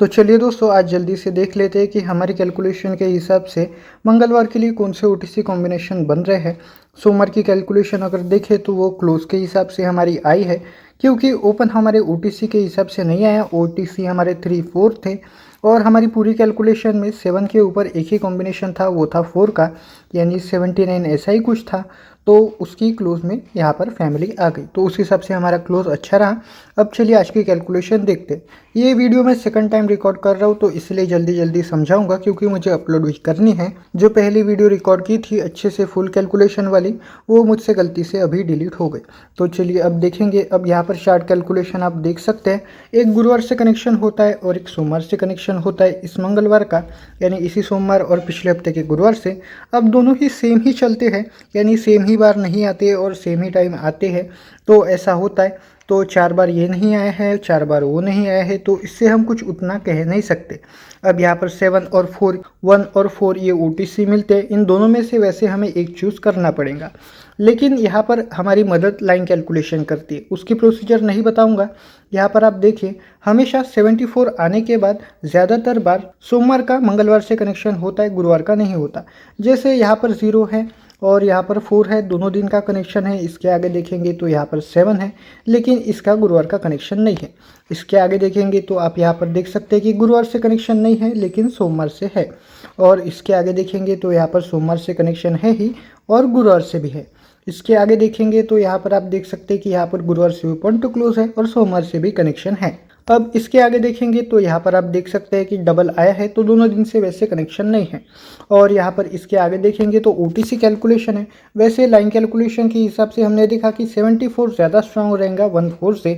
तो चलिए दोस्तों, आज जल्दी से देख लेते हैं कि हमारी कैलकुलेशन के हिसाब से मंगलवार के लिए कौन से ओटीसी कॉम्बिनेशन बन रहे हैं। सोमवार की कैलकुलेशन अगर देखें तो वो क्लोज के हिसाब से हमारी आई है, क्योंकि ओपन हमारे ओटीसी के हिसाब से नहीं आया। ओटीसी हमारे 3 4 थे और हमारी पूरी कैलकुलेशन में 7 के ऊपर एक ही कॉम्बिनेशन था, वो था 4 का, यानी 79 ऐसा ही कुछ था। तो उसकी क्लोज में यहाँ पर फैमिली आ गई, तो उस हिसाब से हमारा क्लोज अच्छा रहा। अब चलिए आज की कैलकुलेशन देखते हैं। ये वीडियो मैं सेकंड टाइम रिकॉर्ड कर रहा हूँ, तो इसलिए जल्दी जल्दी समझाऊंगा, क्योंकि मुझे अपलोड भी करनी है। जो पहली वीडियो रिकॉर्ड की थी अच्छे से फुल कैलकुलेशन वाली, वो मुझसे गलती से अभी डिलीट हो गई। तो चलिए अब देखेंगे। अब यहाँ पर शार्ट कैलकुलेशन आप देख सकते हैं, एक गुरुवार से कनेक्शन होता है और एक सोमवार से कनेक्शन होता है इस मंगलवार का, यानी इसी सोमवार और पिछले हफ्ते के गुरुवार से। अब दोनों ही सेम ही चलते हैं, यानी सेम ही बार नहीं आते और सेम ही टाइम आते हैं, तो ऐसा होता है। तो 4 बार ये नहीं आया है, 4 बार वो नहीं आया है, तो इससे हम कुछ उतना कह नहीं सकते। अब यहाँ पर 7 और 4, 1 और 4 ये ओटीसी मिलते हैं। इन दोनों में से वैसे हमें एक चूज़ करना पड़ेगा, लेकिन यहाँ पर हमारी मदद लाइन कैलकुलेशन करती है, उसकी प्रोसीजर नहीं बताऊँगा। यहाँ पर आप देखिए, हमेशा 74 आने के बाद ज़्यादातर बार सोमवार का मंगलवार से कनेक्शन होता है, गुरुवार का नहीं होता। जैसे यहाँ पर 0 है और यहाँ पर 4 है, दोनों दिन का कनेक्शन है। इसके आगे देखेंगे तो यहाँ पर 7 है, लेकिन इसका गुरुवार का कनेक्शन नहीं है। इसके आगे देखेंगे तो आप यहाँ पर देख सकते हैं कि गुरुवार से कनेक्शन नहीं है, लेकिन सोमवार से है। और इसके आगे देखेंगे तो यहाँ पर सोमवार से कनेक्शन है ही और गुरुवार से भी है। इसके आगे देखेंगे तो यहाँ पर आप देख सकते हैं कि यहाँ पर गुरुवार से ओपन टू क्लोज है और सोमवार से भी कनेक्शन है। अब इसके आगे देखेंगे तो यहाँ पर आप देख सकते हैं कि डबल आया है, तो दोनों दिन से वैसे कनेक्शन नहीं है। और यहाँ पर इसके आगे देखेंगे तो ओटीसी कैलकुलेशन है। वैसे लाइन कैलकुलेशन के हिसाब से हमने देखा कि 74 ज़्यादा स्ट्रांग रहेगा 14 से,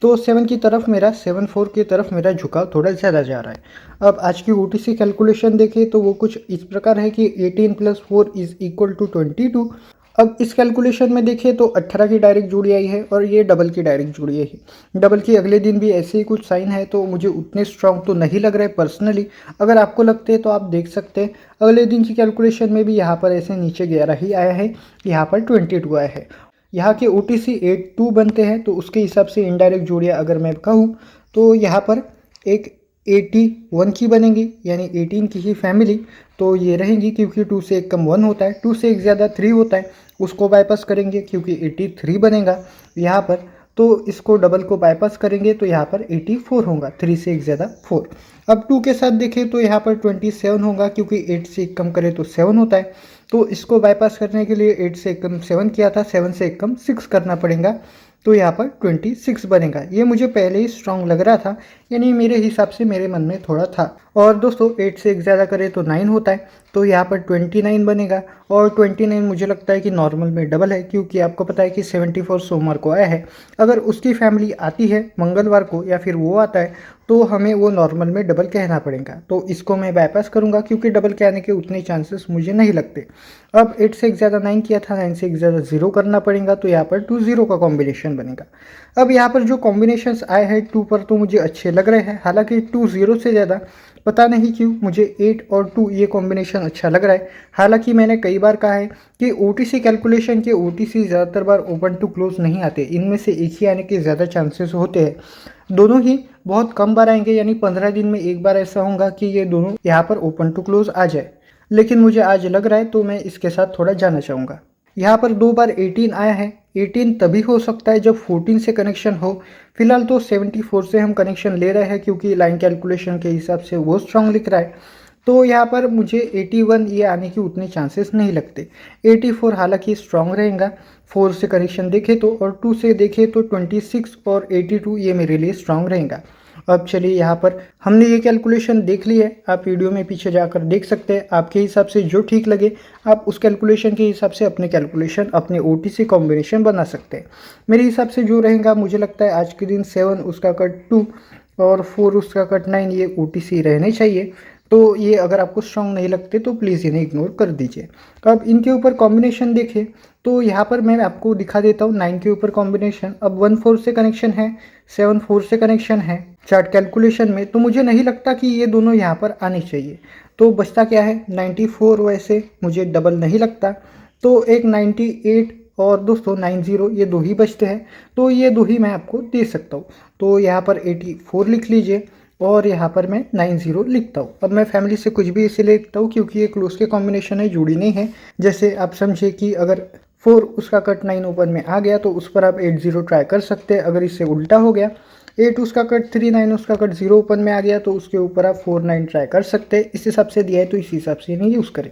तो 7 की तरफ मेरा 74 की तरफ मेरा झुकाव थोड़ा ज़्यादा जा रहा है। अब आज की ओटीसी कैलकुलेशन देखें तो वो कुछ इस प्रकार है कि 18 + 4 = 22। अब इस कैलकुलेशन में देखें तो 18 की डायरेक्ट जोड़ी आई है और ये डबल की डायरेक्ट जोड़ी आई है। डबल की अगले दिन भी ऐसे ही कुछ साइन है, तो मुझे उतने स्ट्रांग तो नहीं लग रहे पर्सनली। अगर आपको लगते हैं तो आप देख सकते हैं। अगले दिन की कैलकुलेशन में भी यहाँ पर ऐसे नीचे 11 ही आया है, यहाँ पर 22 आया है। यहाँ के OTC 82 बनते हैं, तो उसके हिसाब से इनडायरेक्ट जोड़ियाँ अगर मैं कहूँ तो यहाँ पर एक 81 की बनेंगी, यानी 18 की ही फैमिली तो ये रहेंगी, क्योंकि 2 से एक कम 1 होता है, 2 से एक ज़्यादा 3 होता है, उसको बाईपास करेंगे क्योंकि 83 बनेगा यहाँ पर। तो इसको डबल को बाईपास करेंगे तो यहाँ पर 84 होगा, 3 से एक ज़्यादा 4। अब 2 के साथ देखें तो यहाँ पर 27 होगा, क्योंकि 8 से एक कम करें तो 7 होता है। तो इसको बाईपास करने के लिए 8 से एक कम 7 किया था, 7 से एक कम 6 करना पड़ेगा, तो यहाँ पर 26 बनेगा। ये मुझे पहले ही स्ट्रांग लग रहा था, यानी मेरे हिसाब से मेरे मन में थोड़ा था। और दोस्तों 8 से एक ज़्यादा करें तो 9 होता है, तो यहाँ पर 29 बनेगा। और 29 मुझे लगता है कि नॉर्मल में डबल है, क्योंकि आपको पता है कि 74 सोमवार को आया है। अगर उसकी फैमिली आती है मंगलवार को या फिर वो आता है, तो हमें वो नॉर्मल में डबल कहना पड़ेगा। तो इसको मैं बाईपास करूँगा, क्योंकि डबल के आने के उतने चांसेस मुझे नहीं लगते। अब 8 से एक ज़्यादा 9 किया था, 9 से एक ज़्यादा 0 करना पड़ेगा, तो यहाँ पर 20 का कॉम्बिनेशन बनेगा। अब यहाँ पर जो कॉम्बिनेशंस आए हैं 2 पर तो मुझे अच्छे लग रहे हैं, हालांकि 20 से ज़्यादा पता नहीं क्यों मुझे 8 और 2 ये कॉम्बिनेशन अच्छा लग रहा है। हालांकि मैंने कई बार कहा है कि OTC कैलकुलेशन के OTC ज़्यादातर बार ओपन टू क्लोज नहीं आते, इनमें से एक ही आने के ज़्यादा चांसेस होते हैं। दोनों ही बहुत कम बार आएंगे, यानी 15 दिन में एक बार ऐसा होगा कि ये दोनों यहाँ पर ओपन टू क्लोज आ जाए। लेकिन मुझे आज लग रहा है, तो मैं इसके साथ थोड़ा जाना चाहूँगा। यहाँ पर 2 बार 18 आया है। 18 तभी हो सकता है जब 14 से कनेक्शन हो। फिलहाल तो 74 से हम कनेक्शन ले रहे हैं, क्योंकि लाइन कैलकुलेशन के हिसाब से वो स्ट्रांग लिख रहा है। तो यहाँ पर मुझे 81 ये आने की उतने चांसेस नहीं लगते। 84 हालांकि स्ट्रांग रहेगा। 4 से कनेक्शन देखे तो और 2 से देखे तो 26 और 82 ये मेरे लिए स्ट्रांग रहेगा। अब चलिए यहाँ पर हमने ये कैलकुलेशन देख ली है, आप वीडियो में पीछे जाकर देख सकते हैं। आपके हिसाब से जो ठीक लगे आप उस कैलकुलेशन के हिसाब से अपने कैलकुलेशन, अपने OTC कॉम्बिनेशन बना सकते हैं। मेरे हिसाब से जो रहेगा, मुझे लगता है आज के दिन 7 उसका कट 2 और 4 उसका कट 9 ये OTC रहने चाहिए। तो ये अगर आपको स्ट्रांग नहीं लगते तो प्लीज़ इन्हें इग्नोर कर दीजिए। अब इनके ऊपर कॉम्बिनेशन देखें तो यहाँ पर मैं आपको दिखा देता हूँ 9 के ऊपर कॉम्बिनेशन। अब 1 4 से कनेक्शन है, 7 4 से कनेक्शन है चार्ट कैलकुलेशन में, तो मुझे नहीं लगता कि ये दोनों यहाँ पर आने चाहिए। तो बचता क्या है 94, वैसे मुझे डबल नहीं लगता, तो एक 98 और दोस्तों 90 ये 2 ही बचते हैं, तो ये 2 ही मैं आपको दे सकता हूँ। तो यहाँ पर 84 लिख लीजिए, और यहाँ पर मैं 90 लिखता हूँ। अब मैं फैमिली से कुछ भी इसीलिए लिखता हूँ क्योंकि ये क्लोज के कॉम्बिनेशन है, जुड़ी नहीं है। जैसे आप समझे कि अगर 4 उसका कट 9 ओपन में आ गया तो उस पर आप 80 ट्राई कर सकते हैं। अगर इससे उल्टा हो गया 8 उसका कट 3 9 उसका कट 0 ओपन में आ गया तो उसके ऊपर आप 4 9 ट्राई कर सकते हैं। इस हिसाब से दिया है तो इस हिसाब से नहीं यूज़ करें।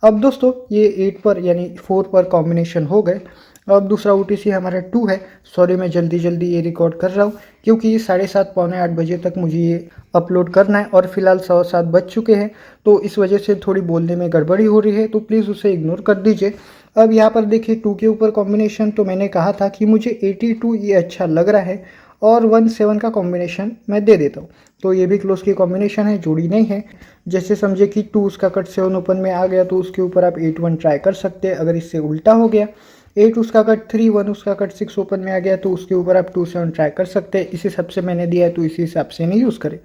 अब दोस्तों ये 8 पर यानी 4 पर कॉम्बिनेशन हो गए। अब दूसरा OTC हमारा 2 है। सॉरी मैं जल्दी जल्दी ये रिकॉर्ड कर रहा हूँ क्योंकि 7:30 पौने 8 बजे तक मुझे ये अपलोड करना है और फिलहाल 7:15 बज चुके हैं, तो इस वजह से थोड़ी बोलने में गड़बड़ी हो रही है, तो प्लीज़ उसे इग्नोर कर दीजिए। अब यहाँ पर देखिए 2 के ऊपर कॉम्बिनेशन, तो मैंने कहा था कि मुझे 82 ये अच्छा लग रहा है और 17 का कॉम्बिनेशन मैं दे देता हूँ। तो ये भी क्लोज की कॉम्बिनेशन है, जोड़ी नहीं है। जैसे समझे कि 2 उसका कट 7 ओपन में आ गया तो उसके ऊपर आप 8 1 ट्राई कर सकते हैं। अगर इससे उल्टा हो गया 8 उसका कट 3 1 उसका कट 6 ओपन में आ गया तो उसके ऊपर आप 2 7 ट्राई कर सकते हैं। इस हिसाब से मैंने दिया है तो इसी हिसाब से नहीं यूज़ करें।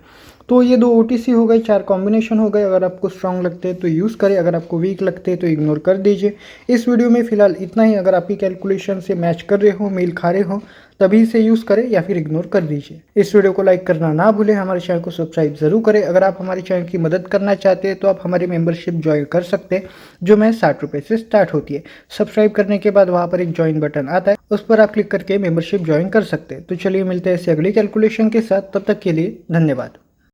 तो ये 2 OTC हो गए, 4 कॉम्बिनेशन हो गए। अगर आपको स्ट्रांग लगते हैं तो यूज़ करें, अगर आपको वीक लगते हैं तो इग्नोर कर दीजिए। इस वीडियो में फिलहाल इतना ही। अगर आपकी कैलकुलेशन से मैच कर रहे हो, मेल खा रहे हो, तभी इसे यूज़ करें या फिर इग्नोर कर दीजिए। इस वीडियो को लाइक करना ना भूलें, हमारे चैनल को सब्सक्राइब जरूर करें। अगर आप हमारे चैनल की मदद करना चाहते हैं तो आप हमारी मेंबरशिप ज्वाइन कर सकते हैं, जो मैं 60 रुपये से स्टार्ट होती है। सब्सक्राइब करने के बाद वहाँ पर एक ज्वाइन बटन आता है, उस पर आप क्लिक करके मेंबरशिप ज्वाइन कर सकते हैं। तो चलिए मिलते हैं ऐसे अगली कैलकुलेशन के साथ, तब तक के लिए धन्यवाद।